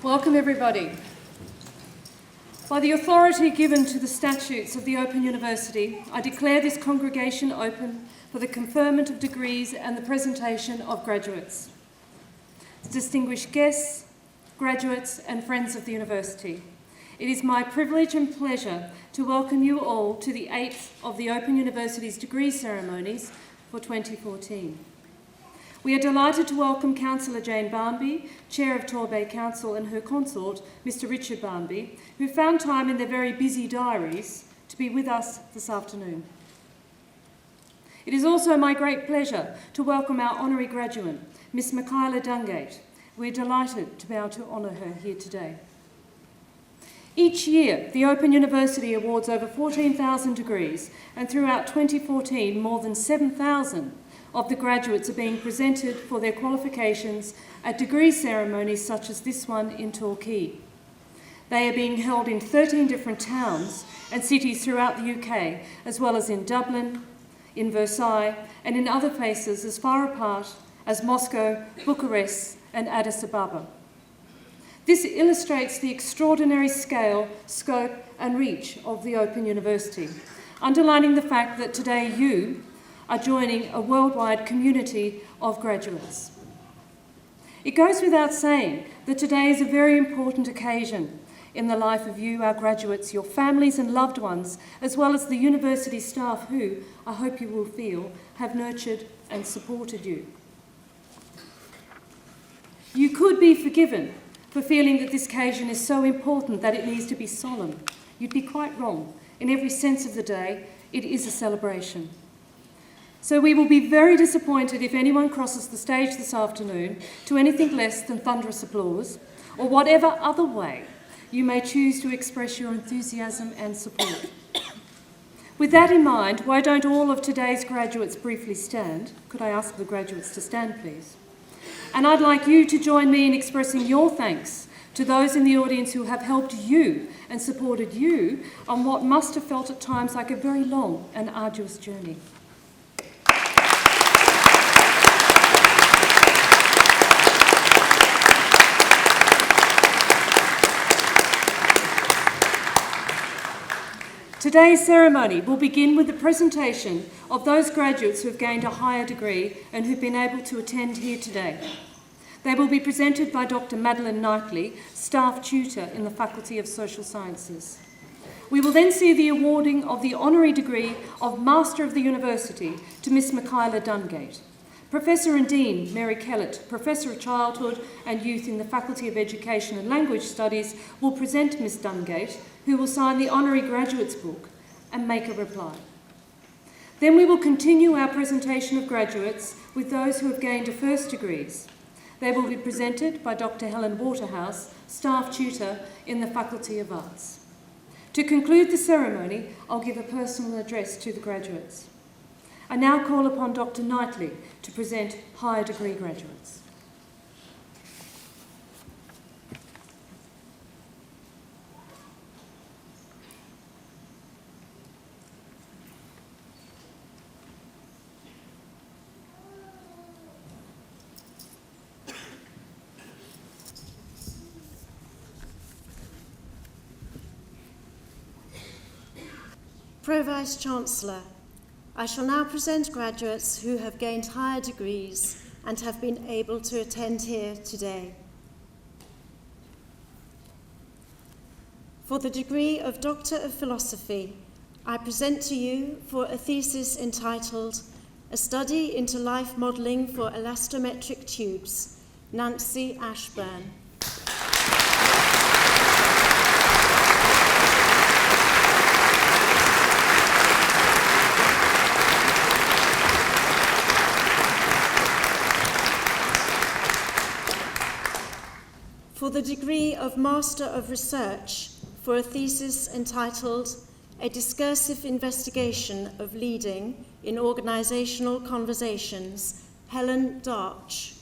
Welcome everybody. By the authority given to the statutes of the Open University, I declare this congregation open for the conferment of degrees and the presentation of graduates. Distinguished guests, graduates and friends of the University, it is my privilege and pleasure to welcome you all to the 8th of the Open University's degree ceremonies for 2014. We are delighted to welcome Councillor Jane Barnby, Chair of Torquay Council, and her consort, Mr Richard Barnby, who found time in their very busy diaries to be with us this afternoon. It is also my great pleasure to welcome our honorary graduate, Miss Michaela Dungate. We're delighted to be able to honour her here today. Each year, the Open University awards over 14,000 degrees, and throughout 2014, more than 7,000 of the graduates are being presented for their qualifications at degree ceremonies such as this one in Torquay. They are being held in 13 different towns and cities throughout the UK, as well as in Dublin, in Versailles, and in other places as far apart as Moscow, Bucharest, and Addis Ababa. This illustrates the extraordinary scale, scope, and reach of the Open University, underlining the fact that today you are joining a worldwide community of graduates. It goes without saying that today is a very important occasion in the life of you, our graduates, your families and loved ones, as well as the university staff who, I hope you will feel, have nurtured and supported you. You could be forgiven for feeling that this occasion is so important that it needs to be solemn. You'd be quite wrong. In every sense of the day, it is a celebration. So we will be very disappointed if anyone crosses the stage this afternoon to anything less than thunderous applause, or whatever other way you may choose to express your enthusiasm and support. With that in mind, why don't all of today's graduates briefly stand? Could I ask the graduates to stand, please? And I'd like you to join me in expressing your thanks to those in the audience who have helped you and supported you on what must have felt at times like a very long and arduous journey. Today's ceremony will begin with the presentation of those graduates who have gained a higher degree and who've been able to attend here today. They will be presented by Dr. Madeline Knightley, Staff Tutor in the Faculty of Social Sciences. We will then see the awarding of the Honorary degree of Master of the University to Miss Michaela Dungate. Professor and Dean Mary Kellett, Professor of Childhood and Youth in the Faculty of Education and Language Studies, will present Miss Dungate, who will sign the Honorary Graduates Book and make a reply. Then we will continue our presentation of graduates with those who have gained a first degrees. They will be presented by Dr. Helen Waterhouse, Staff Tutor in the Faculty of Arts. To conclude the ceremony, I'll give a personal address to the graduates. I now call upon Dr. Knightley to present higher degree graduates. Pro-Vice-Chancellor, I shall now present graduates who have gained higher degrees and have been able to attend here today. For the degree of Doctor of Philosophy, I present to you for a thesis entitled A Study into Life Modelling for Elastometric Tubes, Nancy Ashburn. For the degree of Master of Research, for a thesis entitled A Discursive Investigation of Leading in Organisational Conversations, Helen Darch.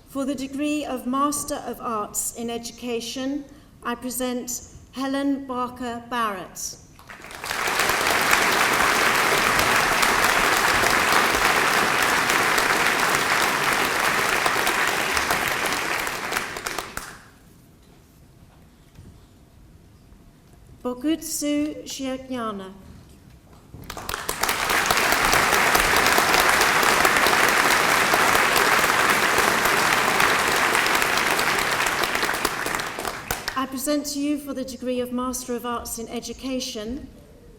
For the degree of Master of Arts in Education, I present Helen Barker Barrett. Bokutsu Shiaknyana. I present to you for the degree of Master of Arts in Education,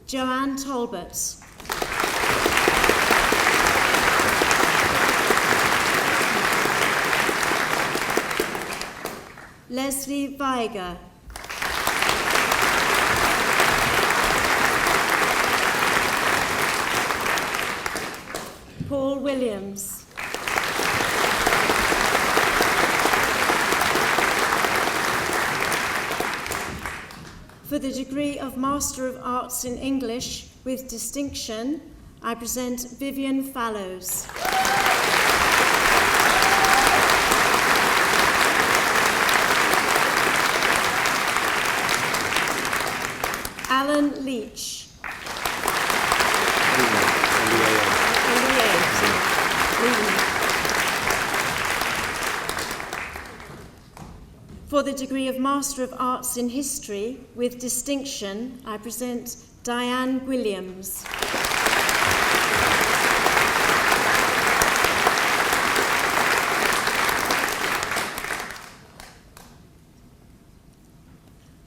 Joanne Talbot. Leslie Weiger. Paul Williams. For the degree of Master of Arts in English with distinction, I present Vivian Fallows. Alan Leach. For the degree of Master of Arts in History with distinction, I present Diane Williams.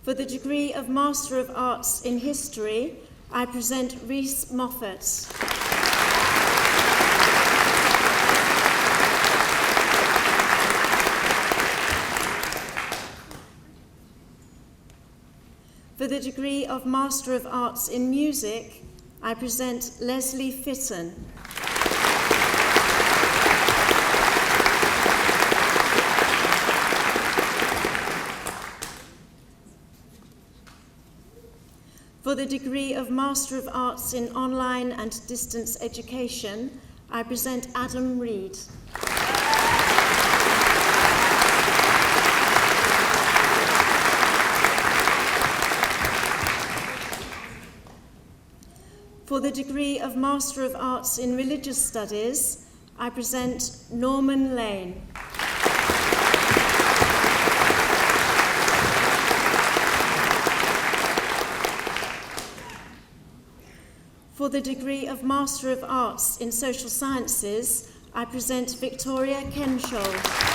For the degree of Master of Arts in History, I present Rhys Moffat. For the degree of Master of Arts in Music, I present Leslie Fitton. For the degree of Master of Arts in Online and Distance Education, I present Adam Reed. For the degree of Master of Arts in Religious Studies, I present Norman Lane. For the degree of Master of Arts in Social Sciences, I present Victoria Kenshall.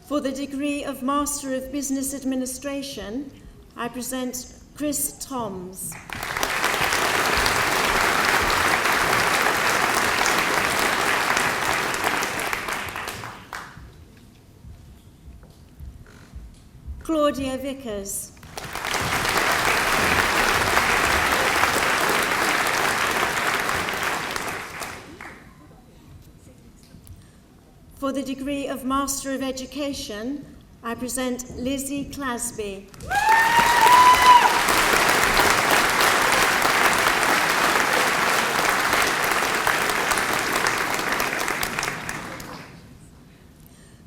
For the degree of Master of Business Administration, I present Chris Toms. Claudia Vickers. For the degree of Master of Education, I present Lizzie Clasby.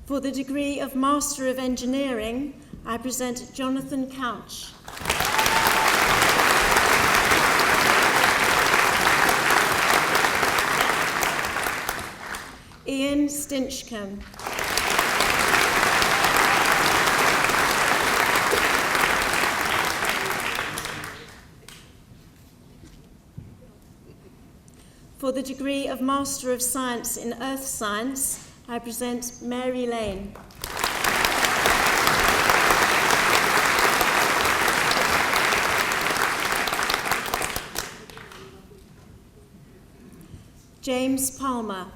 For the degree of Master of Engineering, I present Jonathan Couch. Ian Stinchcombe. For the degree of Master of Science in Earth Science, I present Mary Lane. James Palmer.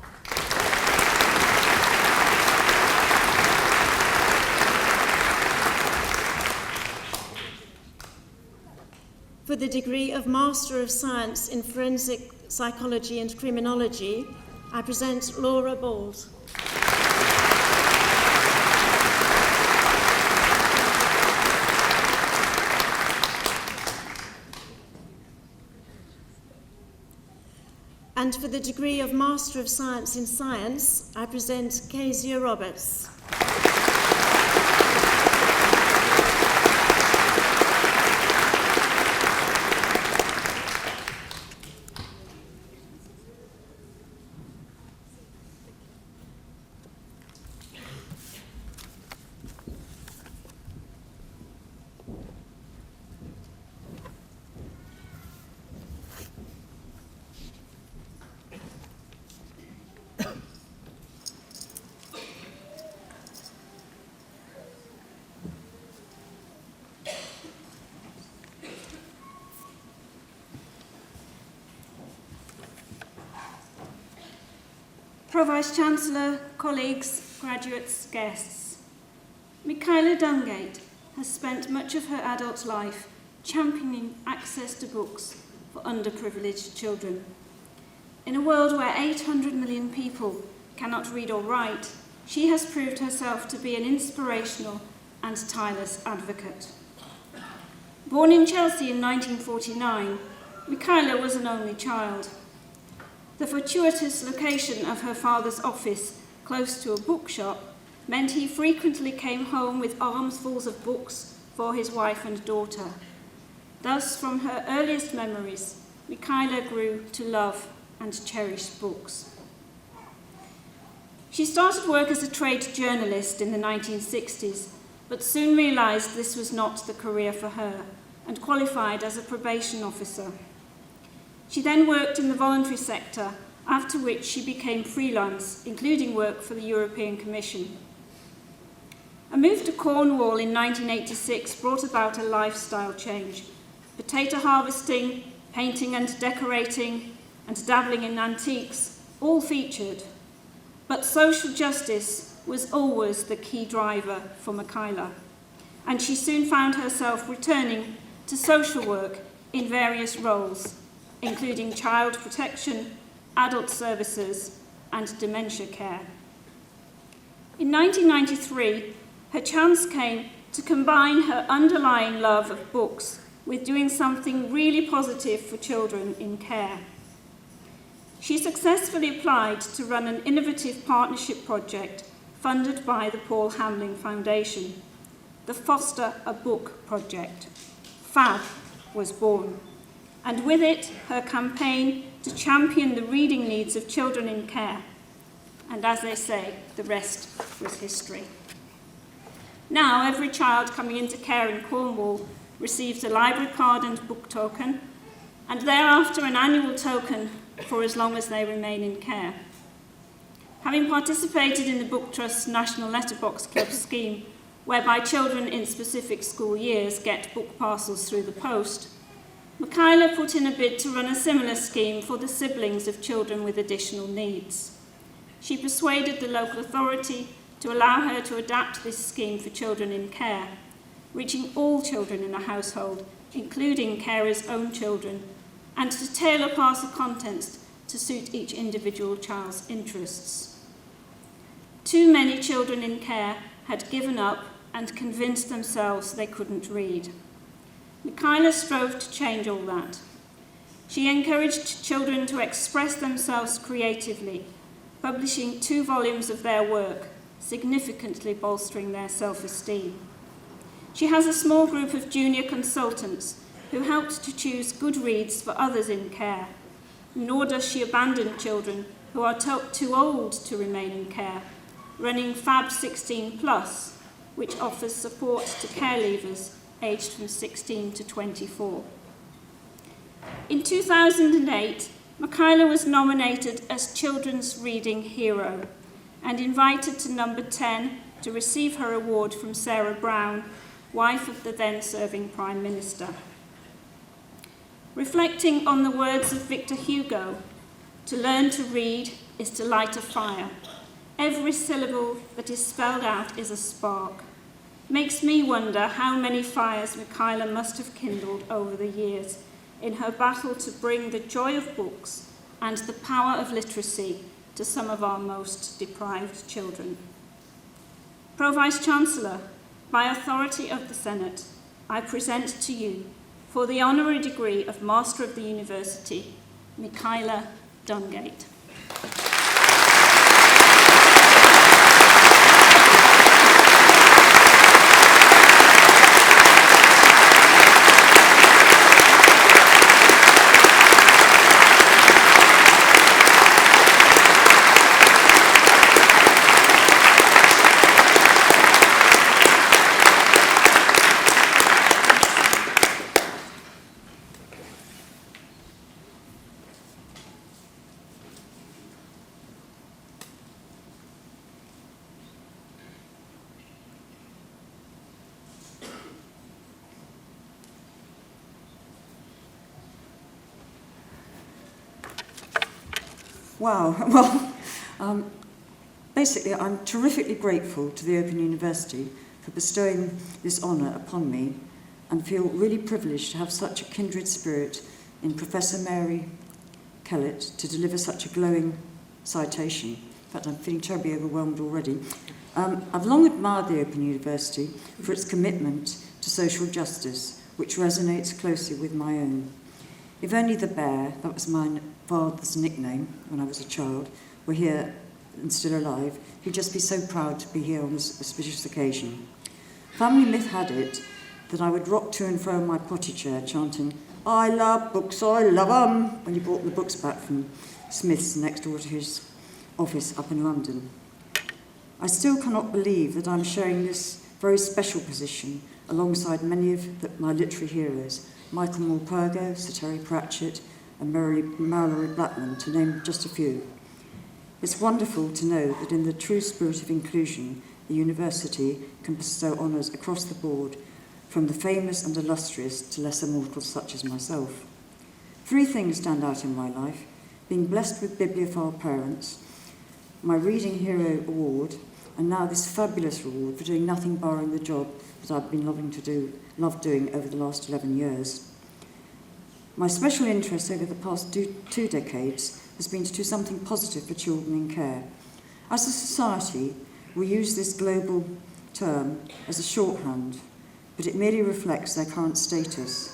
For the degree of Master of Science in Forensic Psychology and Criminology, I present Laura Bald. And for the degree of Master of Science in Science, I present Kezia Roberts. Pro-Vice-Chancellor, colleagues, graduates, guests. Michaela Dungate has spent much of her adult life championing access to books for underprivileged children. In a world where 800 million people cannot read or write, she has proved herself to be an inspirational and tireless advocate. Born in Chelsea in 1949, Michaela was an only child. The fortuitous location of her father's office, close to a bookshop, meant he frequently came home with armsfuls of books for his wife and daughter. Thus, from her earliest memories, Michaela grew to love and cherish books. She started work as a trade journalist in the 1960s, but soon realised this was not the career for her and qualified as a probation officer. She then worked in the voluntary sector, after which she became freelance, including work for the European Commission. A move to Cornwall in 1986 brought about a lifestyle change. Potato harvesting, painting and decorating, and dabbling in antiques all featured. But social justice was always the key driver for Michaela, and she soon found herself returning to social work in various roles, including child protection, adult services, and dementia care. In 1993, her chance came to combine her underlying love of books with doing something really positive for children in care. She successfully applied to run an innovative partnership project funded by the Paul Hamlyn Foundation, the Foster a Book project. FAB was born, and with it, her campaign to champion the reading needs of children in care. And as they say, the rest was history. Now, every child coming into care in Cornwall receives a library card and book token, and thereafter an annual token for as long as they remain in care. Having participated in the Booktrust National Letterbox Club scheme, whereby children in specific school years get book parcels through the post, Michaela put in a bid to run a similar scheme for the siblings of children with additional needs. She persuaded the local authority to allow her to adapt this scheme for children in care, reaching all children in a household, including carers' own children, and to tailor parcel contents to suit each individual child's interests. Too many children in care had given up and convinced themselves they couldn't read. Michaela strove to change all that. She encouraged children to express themselves creatively, publishing 2 volumes of their work, significantly bolstering their self-esteem. She has a small group of junior consultants who helped to choose good reads for others in care, nor does she abandon children who are too old to remain in care, running FAB 16+, which offers support to care leavers aged from 16 to 24. In 2008, Michaela was nominated as Children's Reading Hero and invited to number 10 to receive her award from Sarah Brown, wife of the then-serving Prime Minister. Reflecting on the words of Victor Hugo, to learn to read is to light a fire. Every syllable that is spelled out is a spark. Makes me wonder how many fires Michaela must have kindled over the years in her battle to bring the joy of books and the power of literacy to some of our most deprived children. Pro-Vice-Chancellor, by authority of the Senate, I present to you, for the honorary degree of Master of the University, Michaela Dungate. Wow, well, Basically, I'm terrifically grateful to the Open University for bestowing this honour upon me, and feel really privileged to have such a kindred spirit in Professor Mary Kellett to deliver such a glowing citation. In fact, I'm feeling terribly overwhelmed already. I've long admired the Open University for its commitment to social justice, which resonates closely with my own. If only the bear, that was my father's nickname when I was a child, were here and still alive, he'd just be so proud to be here on this auspicious occasion. Family myth had it that I would rock to and fro in my potty chair chanting, "I love books, I love 'em," when he brought the books back from Smith's next door to his office up in London. I still cannot believe that I'm sharing this very special position alongside many of my literary heroes, Michael Morpurgo, Sir Terry Pratchett, and Mallory Blackman, to name just a few. It's wonderful to know that in the true spirit of inclusion, the university can bestow honours across the board, from the famous and illustrious to lesser mortals such as myself. 3 things stand out in my life: being blessed with bibliophile parents, my Reading Hero Award, and now this fabulous reward for doing nothing barring the job that I've been loved doing over the last 11 years. My special interest over the past 2 decades has been to do something positive for children in care. As a society, we use this global term as a shorthand, but it merely reflects their current status.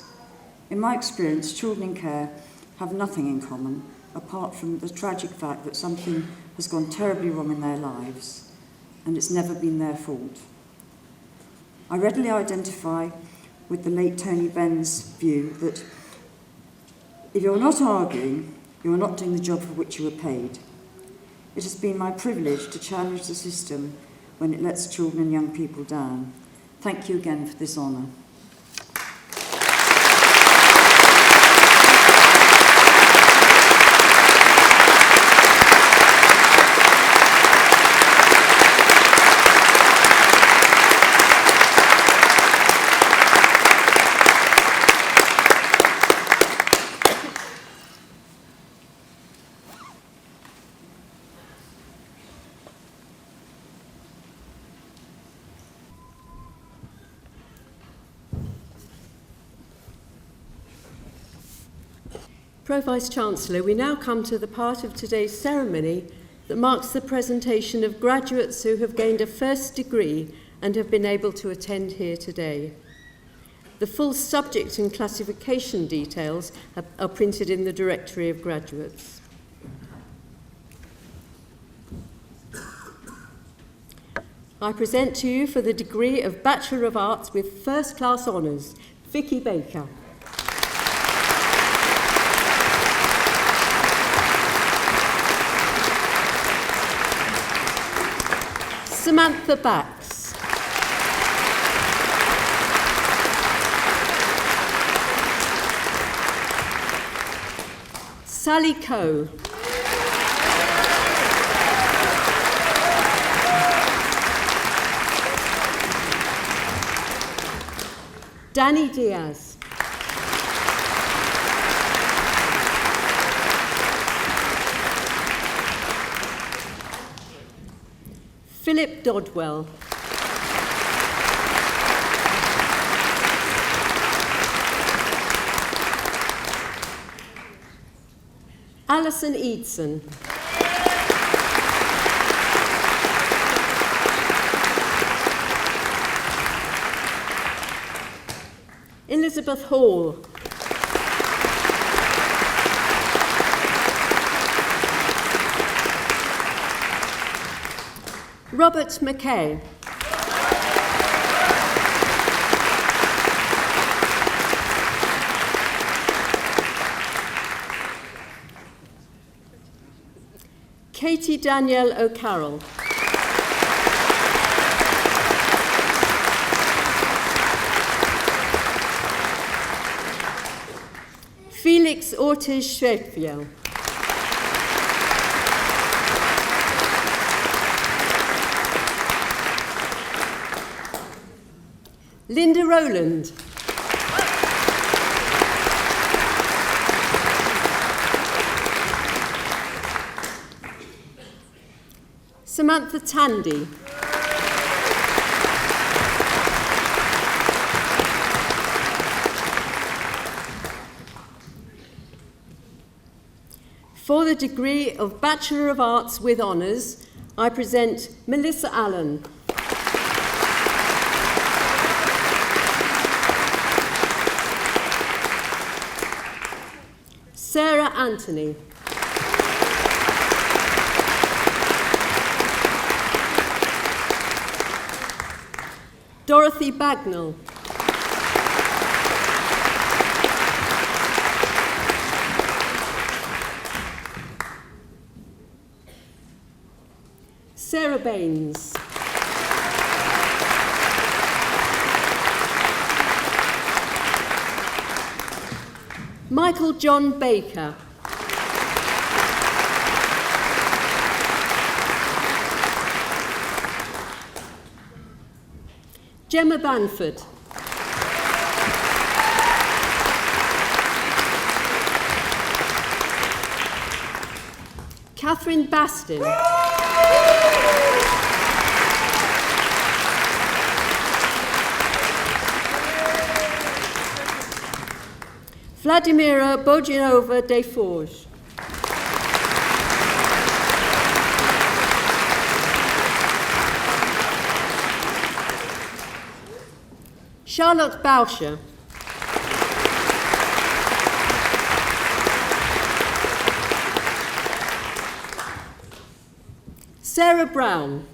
In my experience, children in care have nothing in common apart from the tragic fact that something has gone terribly wrong in their lives, and it's never been their fault. I readily identify with the late Tony Benn's view that if you're not arguing, you're not doing the job for which you were paid. It has been my privilege to challenge the system when it lets children and young people down. Thank you again for this honour. Pro-Vice-Chancellor, we now come to the part of today's ceremony that marks the presentation of graduates who have gained a first degree and have been able to attend here today. The full subject and classification details are printed in the Directory of Graduates. I present to you for the degree of Bachelor of Arts with First Class Honours, Vicky Baker. Samantha Bax. Sally Coe. Danny Diaz. Philip Dodwell. Alison Eadson. Elizabeth Hall. Robert McKay. Katie Danielle O'Carroll. Felix Ortiz Schwefiel. Linda Rowland. Samantha Tandy. For the degree of Bachelor of Arts with Honours, I present Melissa Allen. Sarah Anthony. Dorothy Bagnall. Sarah Baines. Michael John Baker. Gemma Banford. Catherine Bastin. Vladimira Bojinova de Forge. Charlotte Bauscher. Sarah Brown.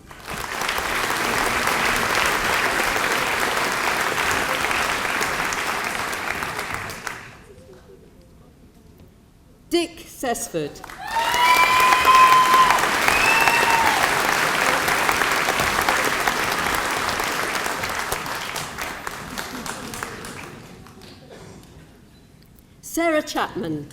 Dick Sesford. Sarah Chapman.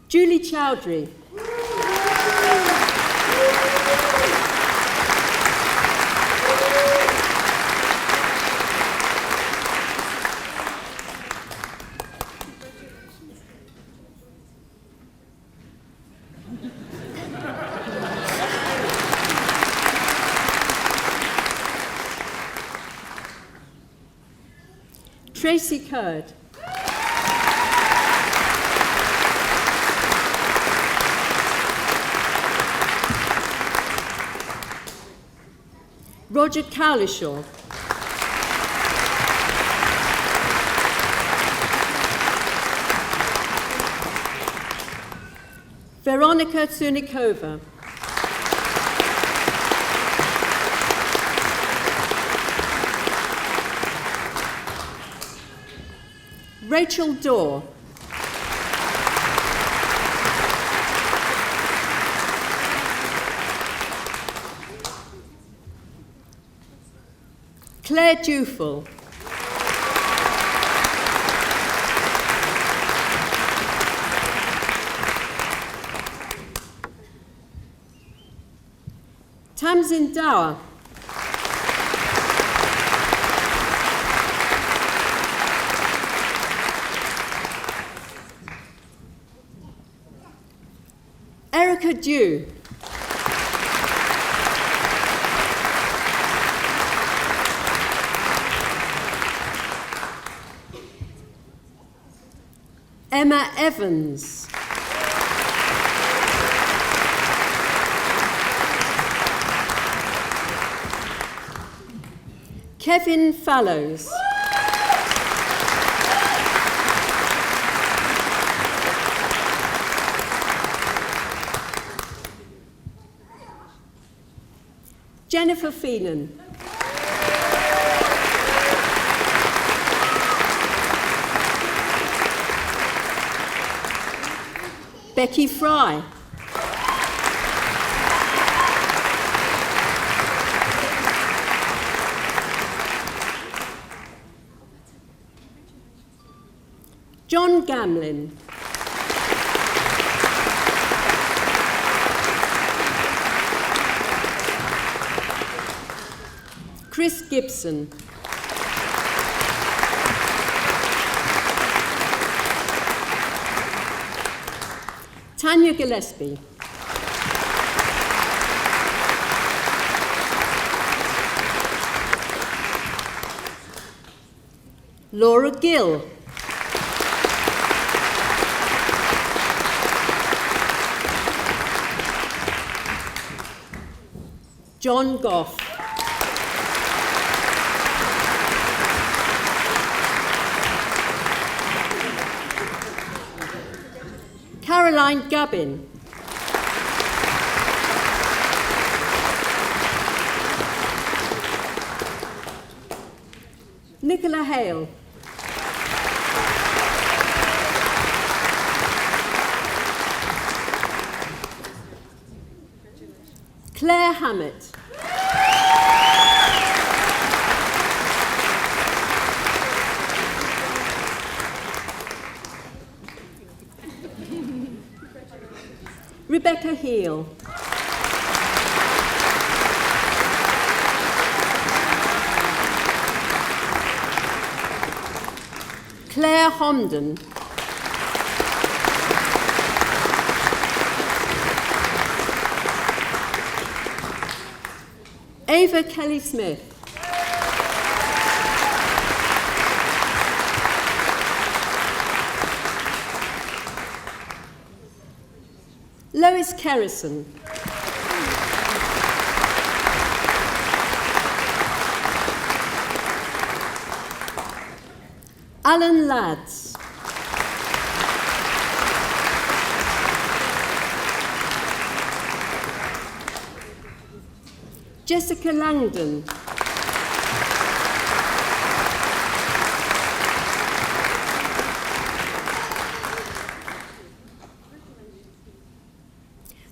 Julie Chowdhury. Tracy Curd. Roger Cowlishaw. Veronica Tsunikova. Rachel Dorr. Claire Dufel. Tamsin Dower. Erica Dew. Emma Evans. Kevin Fallows. Jennifer Feenan. Becky Fry. John Gamlin. Chris Gibson. Tanya Gillespie. Laura Gill. John Goff. Caroline Gabbin. Nicola Hale. Claire Hammett. Rebecca Heel. Claire Homden. Ava Kelly-Smith. Lois Kerrison. Alan Lads. Jessica Langdon.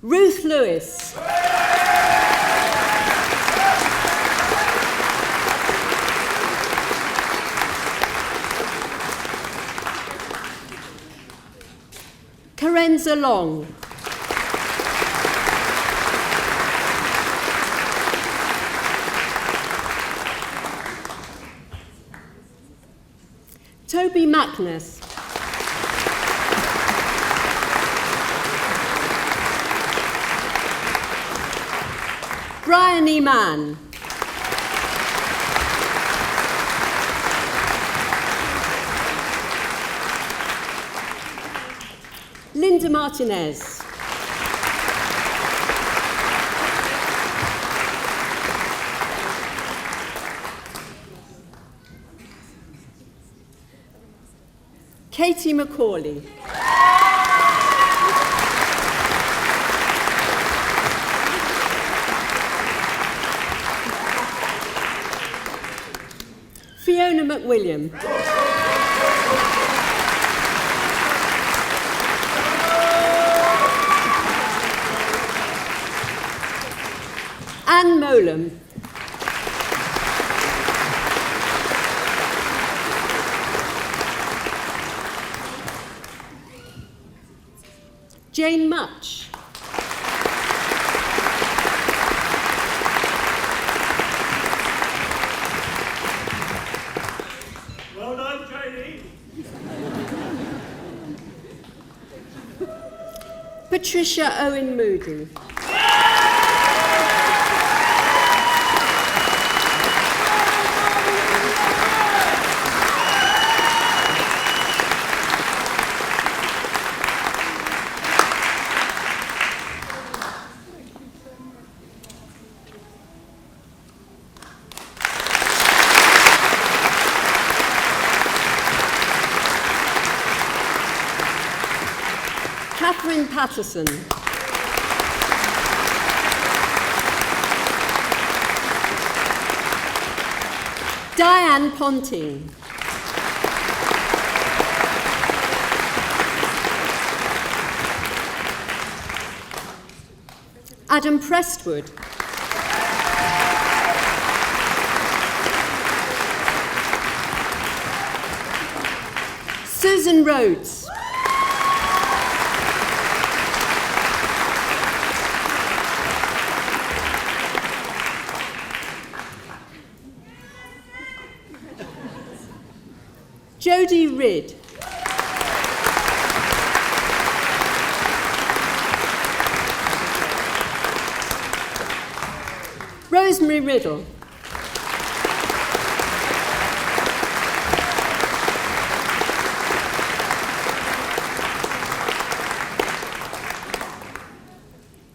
Ruth Lewis. Karenza Long. Toby Mackness. Brian E. Mann. Linda Martinez. Katie Macaulay. Fiona McWilliam. Anne Molam. Jane Much. Well done, Janie. Patricia Owen Moody. Catherine Patterson. Diane Ponting. Adam Prestwood. Susan Rhodes. Jodie Ridd. Rosemary Riddle.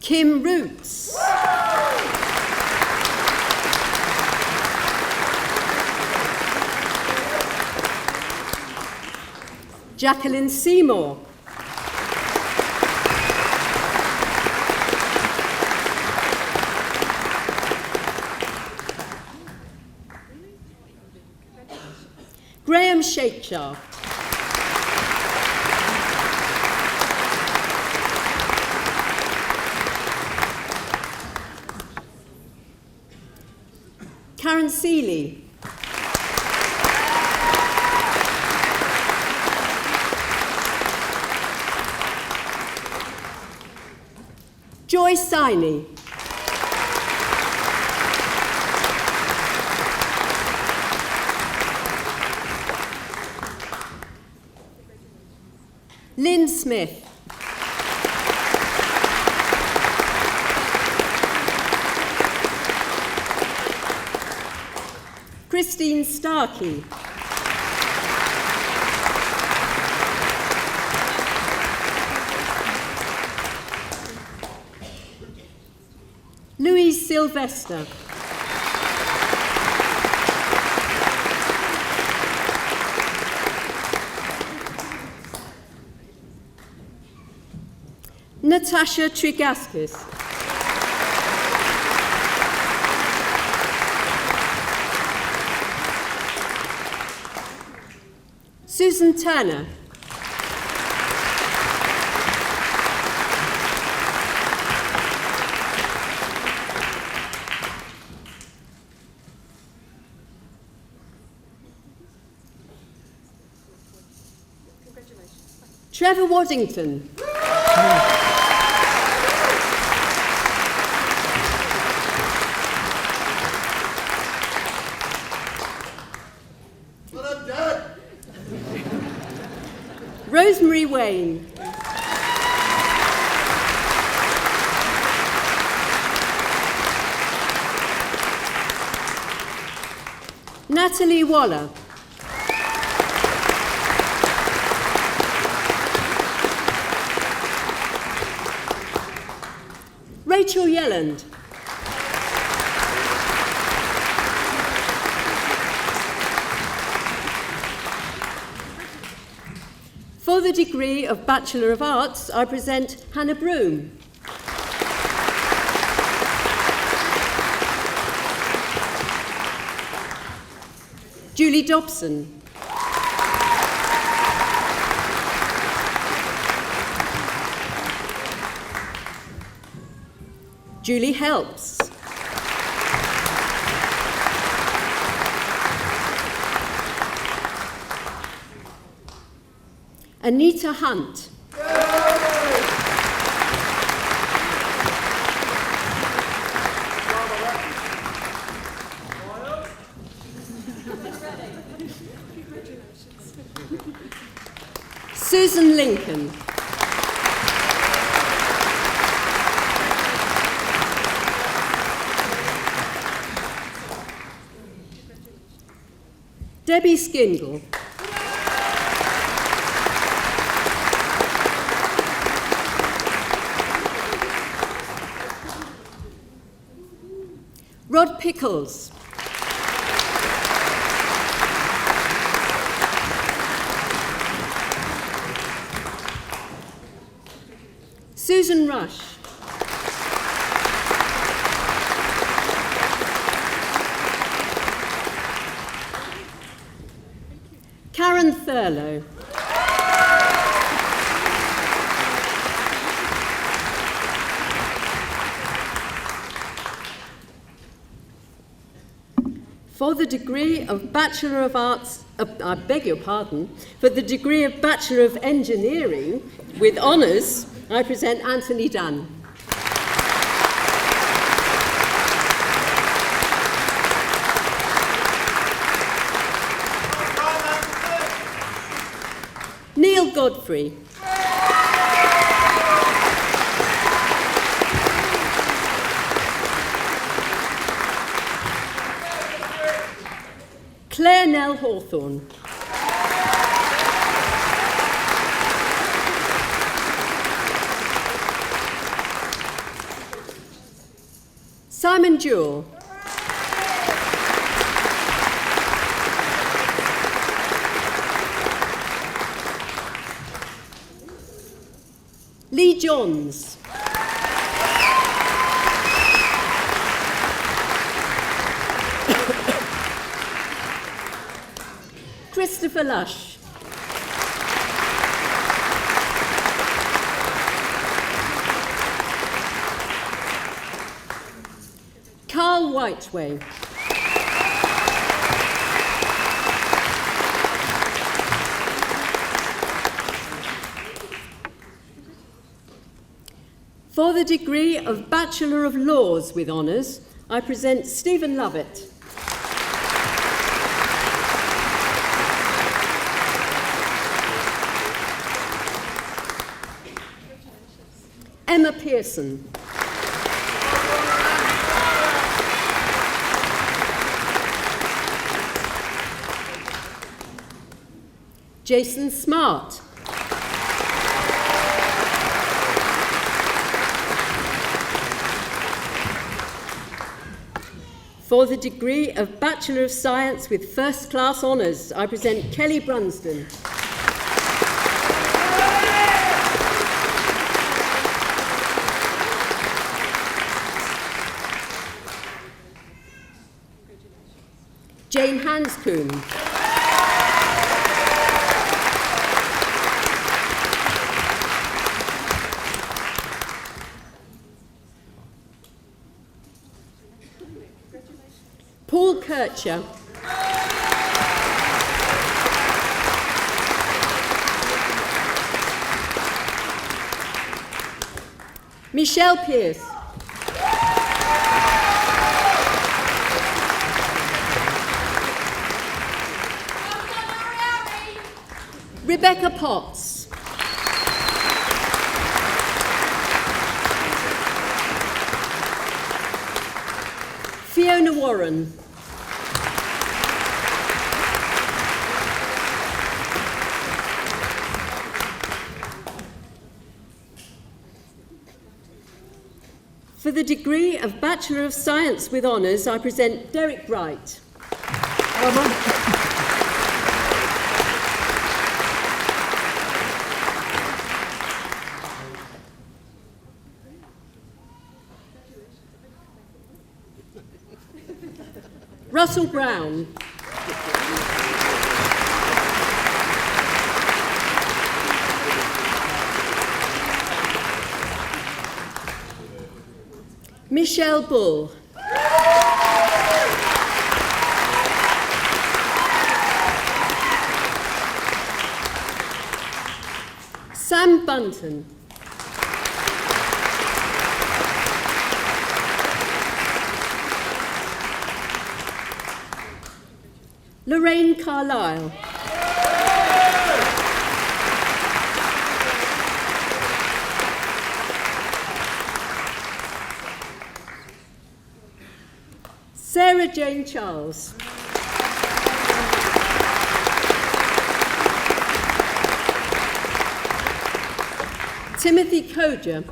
Kim Roots. Jacqueline Seymour. Graham Shakeshaft. Karen Seeley. Joy Siney. Lynn Smith. Christine Starkey. Louise Sylvester. Natasha Trigaskis. Susan Turner. Trevor Waddington. Rosemary Wayne. Natalie Waller. Rachel Yelland. For the degree of Bachelor of Arts, I present Hannah Broom. Julie Dobson. Julie Helps. Anita Hunt. Susan Lincoln. Debbie Skindle. Rod Pickles. Susan Rush. Karen Thurlow. For the degree of Bachelor of Arts, I beg your pardon, for the degree of Bachelor of Engineering with honours, I present Anthony Dunn. Neil Godfrey. Claire Nell Hawthorne. Simon Jewell. Lee Johns. Christopher Lush. Carl Whiteway. For the degree of Bachelor of Laws with Honours, I present Stephen Lovett. Emma Pearson. Jason Smart. For the degree of Bachelor of Science with First Class Honours, I present Kelly Brunsden. Jane Hanscombe. Paul Kircher. Michelle Pearce. Rebecca Potts. Fiona Warren. For the degree of Bachelor of Science with Honours, I present Derek Bright. Russell Brown. Michelle Bull. Sam Bunton. Lorraine Carlyle. Sarah Jane Charles. Timothy Kojer.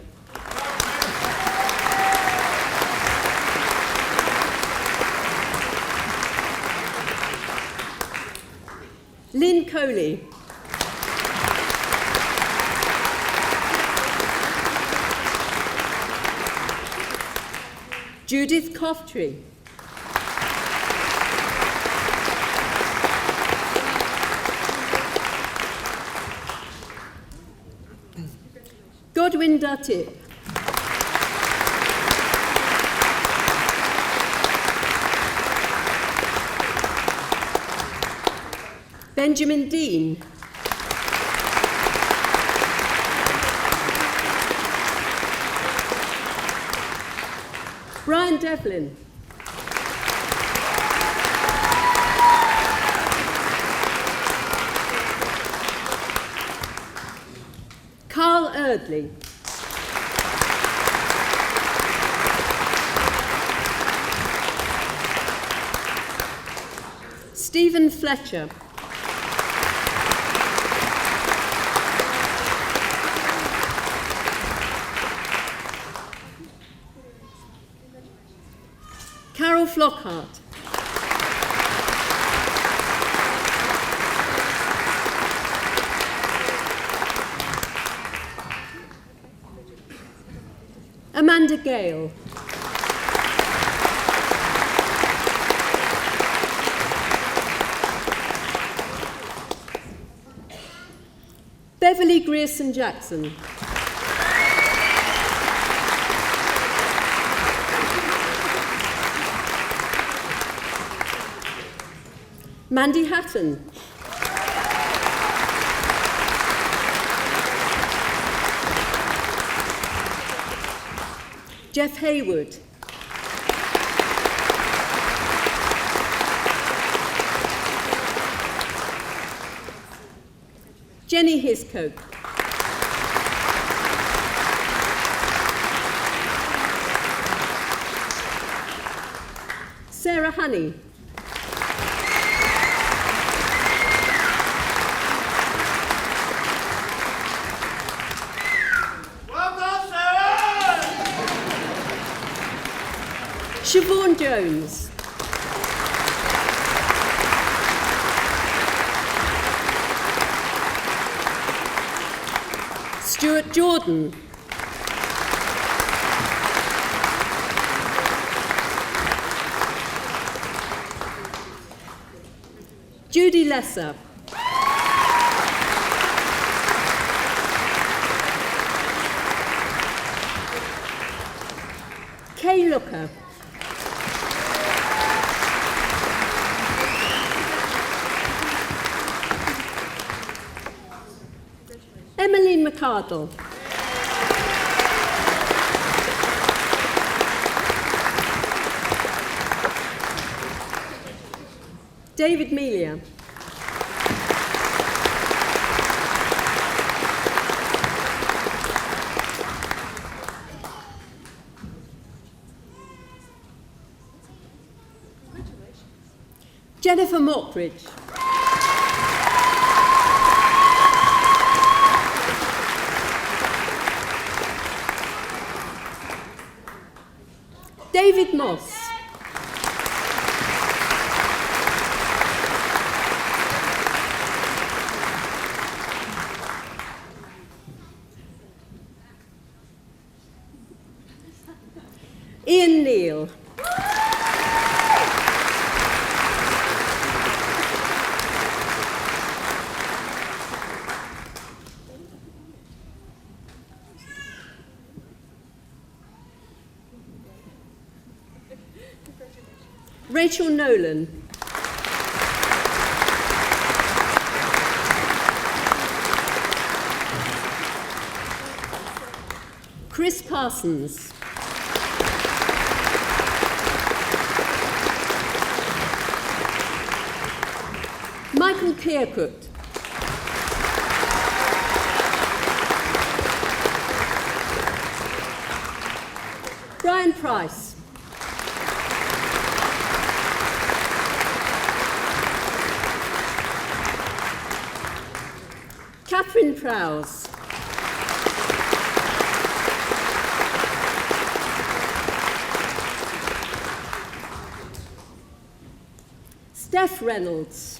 Lynn Coley. Judith Coftree. Godwin Duttip. Benjamin Dean. Brian Devlin. Carl Erdley. Stephen Fletcher. Carol Flockhart. Amanda Gale. Beverly Grierson Jackson. Mandy Hatton. Jeff Haywood. Jenny Hiscoke. Sarah Honey. Siobhan Jones. Stuart Jordan. Judy Lesser. Kay Looker. Emmeline McArdle. David Melia. Jennifer Mockridge. David Moss. Ian Neal. Rachel Nolan. Chris Parsons. Michael Kearcoot. Brian Price. Catherine Prowse. Steph Reynolds.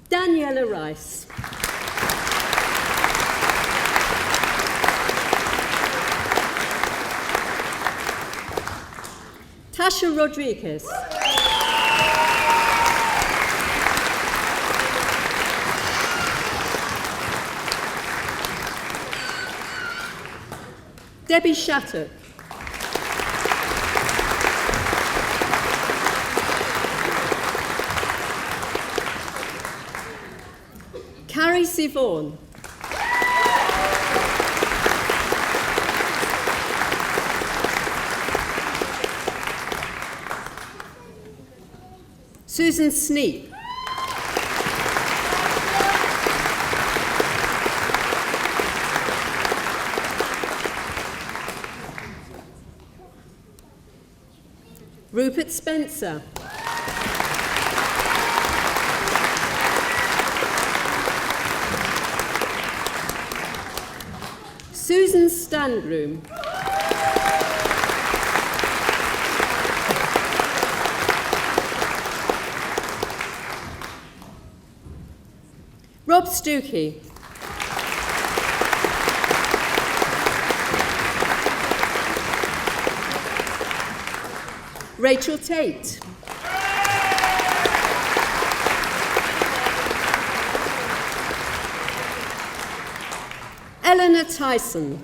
Daniela Rice. Tasha Rodriguez. Debbie Shattuck. Carrie Sivaughan. Susan Sneap. Rupert Spencer. Susan Standroom. Rob Stuckey. Rachel Tate. Eleanor Tyson.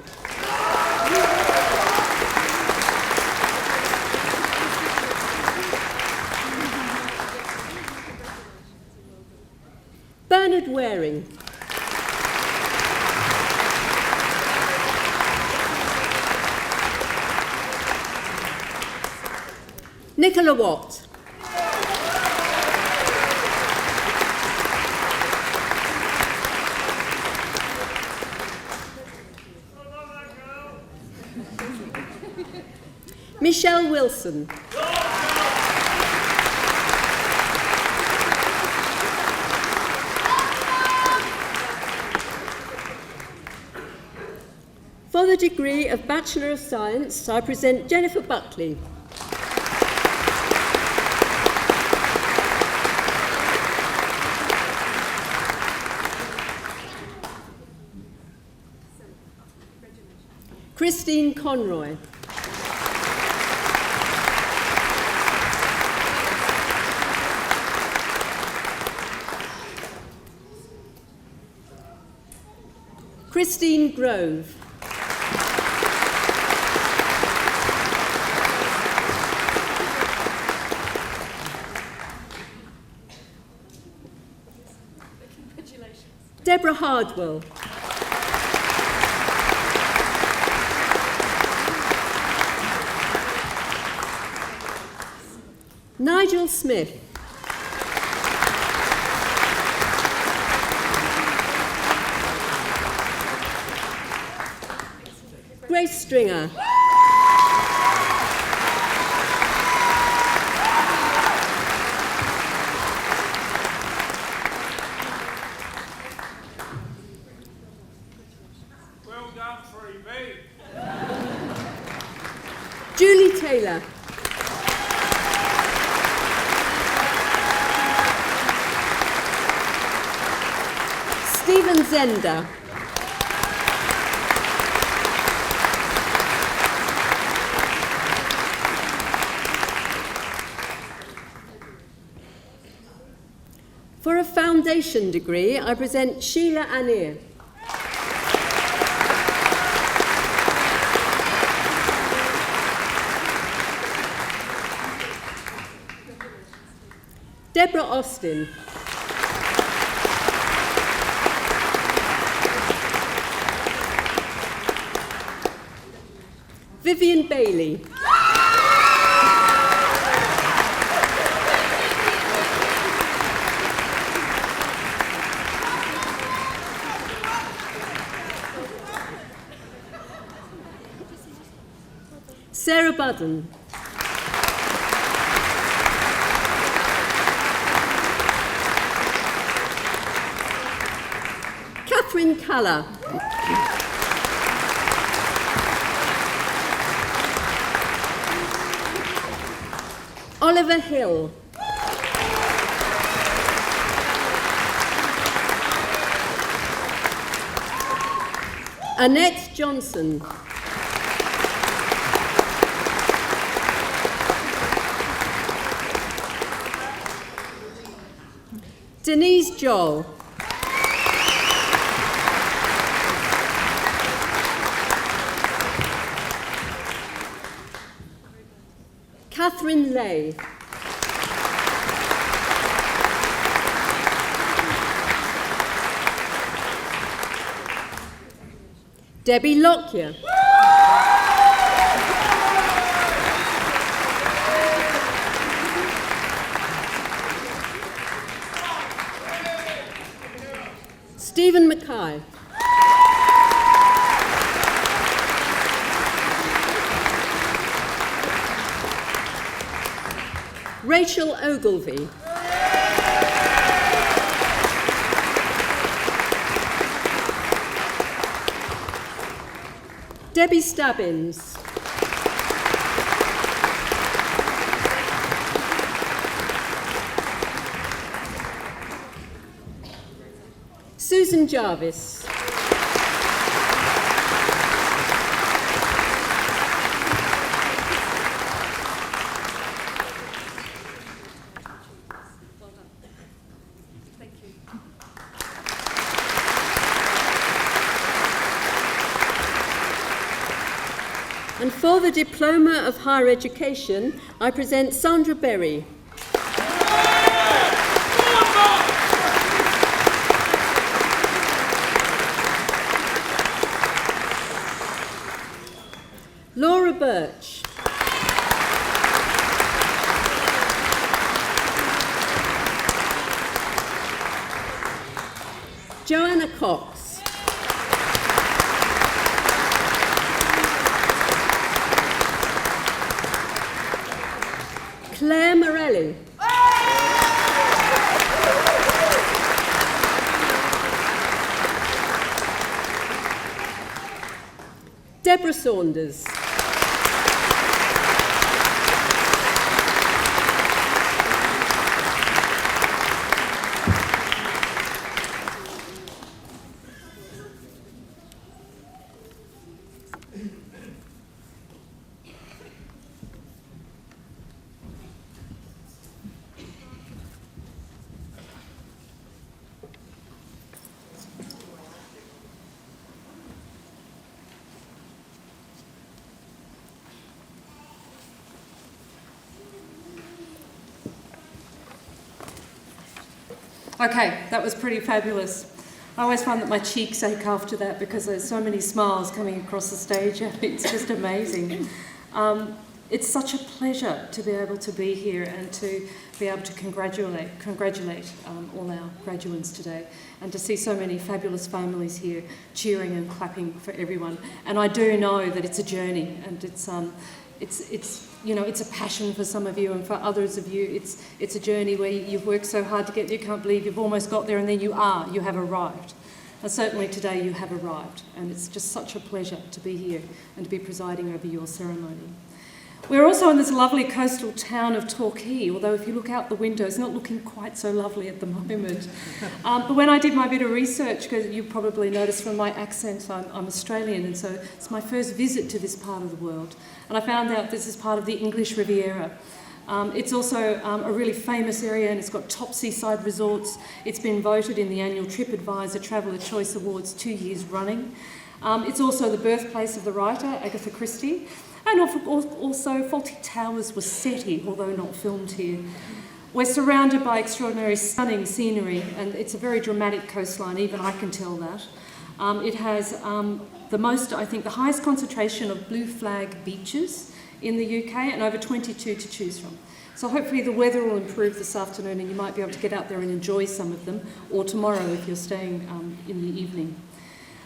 Bernard Waring. Nicola Watt. Michelle Wilson. For the degree of Bachelor of Science, I present Jennifer Buckley. Christine Conroy. Christine Grove. Deborah Hardwell. Nigel Smith. Grace Stringer. Well done, 3B. Julie Taylor. Stephen Zender. For a foundation degree, I present Sheila Anir. Deborah Austin. Vivian Bailey. Sarah Budden. Catherine Culler. Oliver Hill. Annette Johnson. Denise Joel. Catherine Lay. Debbie Lockyer. Stephen Mackay. Rachel Ogilvie. Debbie Stabbins. Susan Jarvis. And for the Diploma of Higher Education, I present Sandra Berry. Laura Birch. Joanna Cox. Claire Morelli. Deborah Saunders. Okay, that was pretty fabulous. I always find that my cheeks ache after that because there's so many smiles coming across the stage. It's just amazing. It's such a pleasure to be able to be here and to be able to congratulate all our graduates today, and to see so many fabulous families here cheering and clapping for everyone. And I do know that it's a journey, and it's you know, it's a passion for some of you, and for others of you it's a journey where you've worked so hard to get there, you can't believe you've almost got there, and then you have arrived. And certainly today you have arrived, and it's just such a pleasure to be here and to be presiding over your ceremony. We're also in this lovely coastal town of Torquay, although if you look out the window, it's not looking quite so lovely at the moment. But when I did my bit of research, because you probably noticed from my accent, I'm Australian, and so it's my first visit to this part of the world. And I found out this is part of the English Riviera. It's also a really famous area, and it's got top seaside resorts. It's been voted in the annual TripAdvisor Traveller Choice Awards 2 years running. It's also the birthplace of the writer, Agatha Christie. And also Fawlty Towers was set here, although not filmed here. We're surrounded by extraordinary stunning scenery, and it's a very dramatic coastline, even I can tell that. It has the highest concentration of blue flag beaches in the UK, and over 22 to choose from. So hopefully the weather will improve this afternoon, and you might be able to get out there and enjoy some of them, or tomorrow if you're staying in the evening.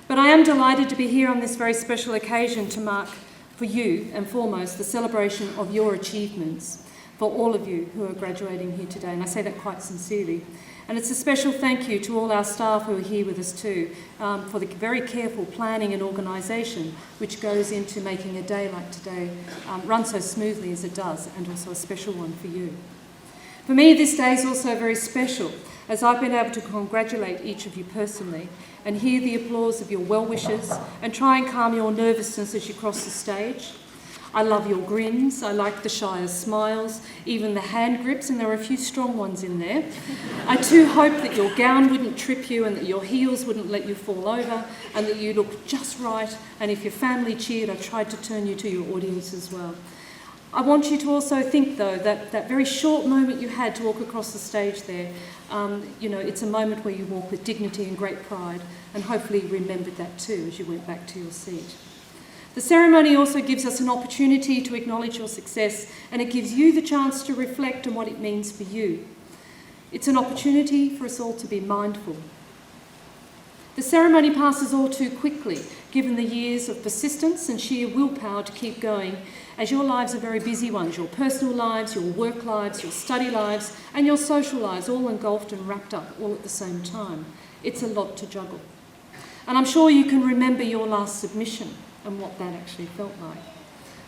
But I am delighted to be here on this very special occasion to mark for you, and foremost, the celebration of your achievements for all of you who are graduating here today, and I say that quite sincerely. And it's a special thank you to all our staff who are here with us too, for the very careful planning and organisation which goes into making a day like today run so smoothly as it does, and also a special one for you. For me, this day is also very special, as I've been able to congratulate each of you personally and hear the applause of your well-wishers and try and calm your nervousness as you cross the stage. I love your grins, I like the shy's smiles, even the hand grips, and there are a few strong ones in there. I too hope that your gown wouldn't trip you and that your heels wouldn't let you fall over, and that you looked just right, and if your family cheered, I tried to turn you to your audience as well. I want you to also think, though, that very short moment you had to walk across the stage there, it's a moment where you walk with dignity and great pride, and hopefully you remembered that too as you went back to your seat. The ceremony also gives us an opportunity to acknowledge your success, and it gives you the chance to reflect on what it means for you. It's an opportunity for us all to be mindful. The ceremony passes all too quickly, given the years of persistence and sheer willpower to keep going, as your lives are very busy ones, your personal lives, your work lives, your study lives, and your social lives, all engulfed and wrapped up all at the same time. It's a lot to juggle. And I'm sure you can remember your last submission and what that actually felt like.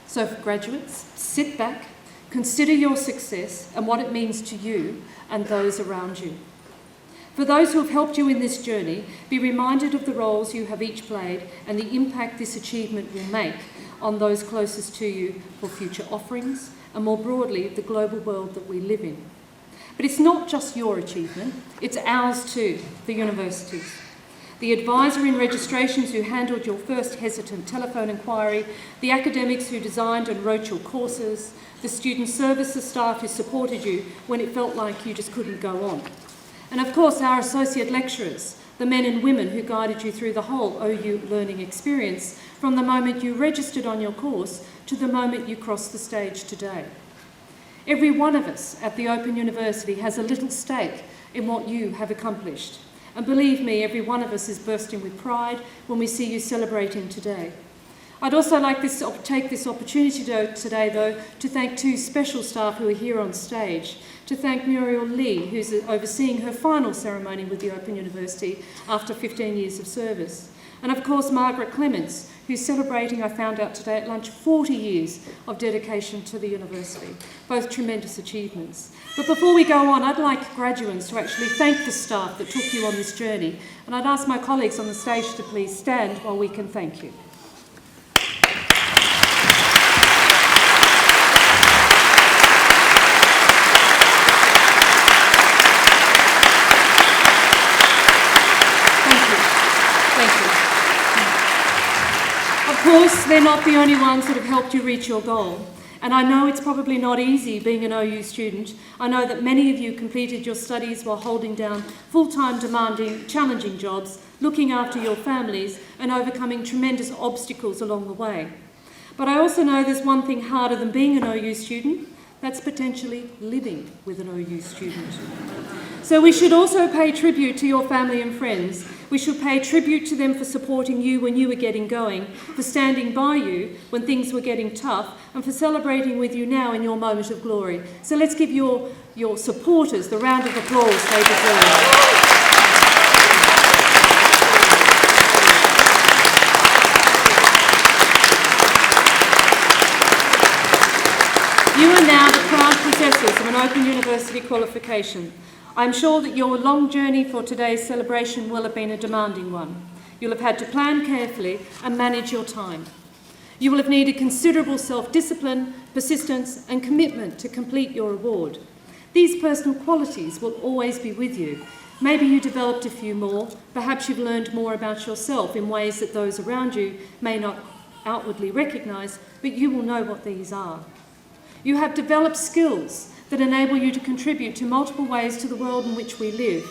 So for graduates, sit back, consider your success and what it means to you and those around you. For those who have helped you in this journey, be reminded of the roles you have each played and the impact this achievement will make on those closest to you for future offerings and more broadly the global world that we live in. But it's not just your achievement, it's ours too, the universities. The advisor in registrations who handled your first hesitant telephone inquiry, the academics who designed and wrote your courses, the student services staff who supported you when it felt like you just couldn't go on. And of course our associate lecturers, the men and women who guided you through the whole OU learning experience from the moment you registered on your course to the moment you crossed the stage today. Every one of us at the Open University has a little stake in what you have accomplished. And believe me, every one of us is bursting with pride when we see you celebrating today. I'd also like to take this opportunity today, though, to thank two special staff who are here on stage. To thank Muriel Lee, who's overseeing her final ceremony with the Open University after 15 years of service. And of course, Margaret Clements, who's celebrating, I found out today at lunch, 40 years of dedication to the university. Both tremendous achievements. But before we go on, I'd like graduates to actually thank the staff that took you on this journey. And I'd ask my colleagues on the stage to please stand while we can thank you. Of course, they're not the only ones that have helped you reach your goal. And I know it's probably not easy being an OU student. I know that many of you completed your studies while holding down full-time, demanding, challenging jobs, looking after your families, and overcoming tremendous obstacles along the way. But I also know there's one thing harder than being an OU student. That's potentially living with an OU student. So we should also pay tribute to your family and friends. We should pay tribute to them for supporting you when you were getting going, for standing by you when things were getting tough, and for celebrating with you now in your moment of glory. So let's give your supporters the round of applause they deserve. You are now the proud possessors of an Open University qualification. I'm sure that your long journey for today's celebration will have been a demanding one. You'll have had to plan carefully and manage your time. You will have needed considerable self-discipline, persistence and commitment to complete your award. These personal qualities will always be with you. Maybe you developed a few more, perhaps you've learned more about yourself in ways that those around you may not outwardly recognise, but you will know what these are. You have developed skills that enable you to contribute to multiple ways to the world in which we live.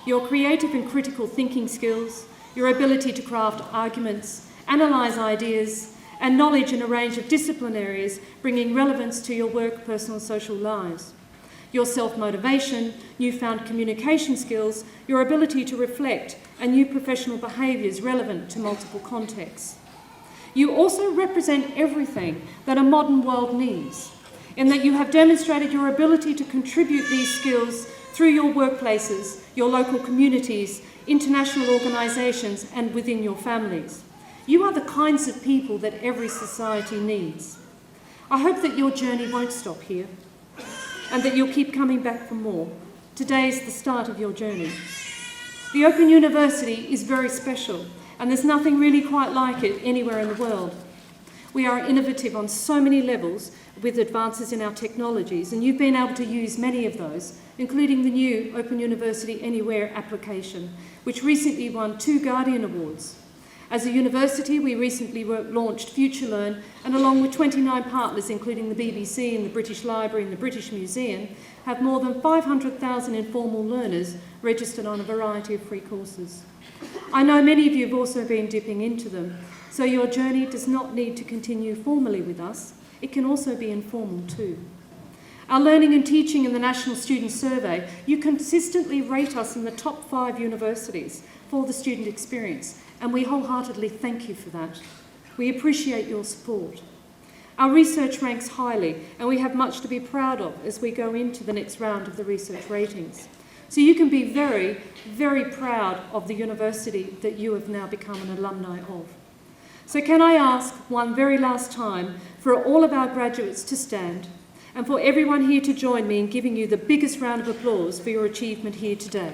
Your creative and critical thinking skills, your ability to craft arguments, analyse ideas, and knowledge in a range of discipline areas, bringing relevance to your work, personal and social lives. Your self-motivation, newfound communication skills, your ability to reflect, and new professional behaviours relevant to multiple contexts. You also represent everything that a modern world needs, in that you have demonstrated your ability to contribute these skills through your workplaces, your local communities, international organisations, and within your families. You are the kinds of people that every society needs. I hope that your journey won't stop here, and that you'll keep coming back for more. Today is the start of your journey. The Open University is very special, and there's nothing really quite like it anywhere in the world. We are innovative on so many levels with advances in our technologies, and you've been able to use many of those, including the new Open University Anywhere application, which recently won 2 Guardian Awards. As a university, we recently launched FutureLearn, and along with 29 partners, including the BBC and the British Library and the British Museum, have more than 500,000 informal learners registered on a variety of free courses. I know many of you have also been dipping into them, so your journey does not need to continue formally with us. It can also be informal too. Our learning and teaching in the National Student Survey, you consistently rate us in the top 5 universities for the student experience, and we wholeheartedly thank you for that. We appreciate your support. Our research ranks highly, and we have much to be proud of as we go into the next round of the research ratings. So you can be very, very proud of the university that you have now become an alumni of. So can I ask one very last time for all of our graduates to stand, and for everyone here to join me in giving you the biggest round of applause for your achievement here today.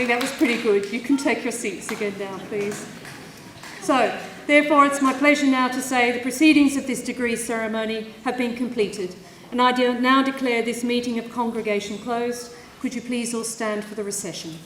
That was pretty good. You can take your seats again now, please. So, therefore, it's my pleasure now to say the proceedings of this degree ceremony have been completed, and I now declare this meeting of congregation closed. Could you please all stand for the recession?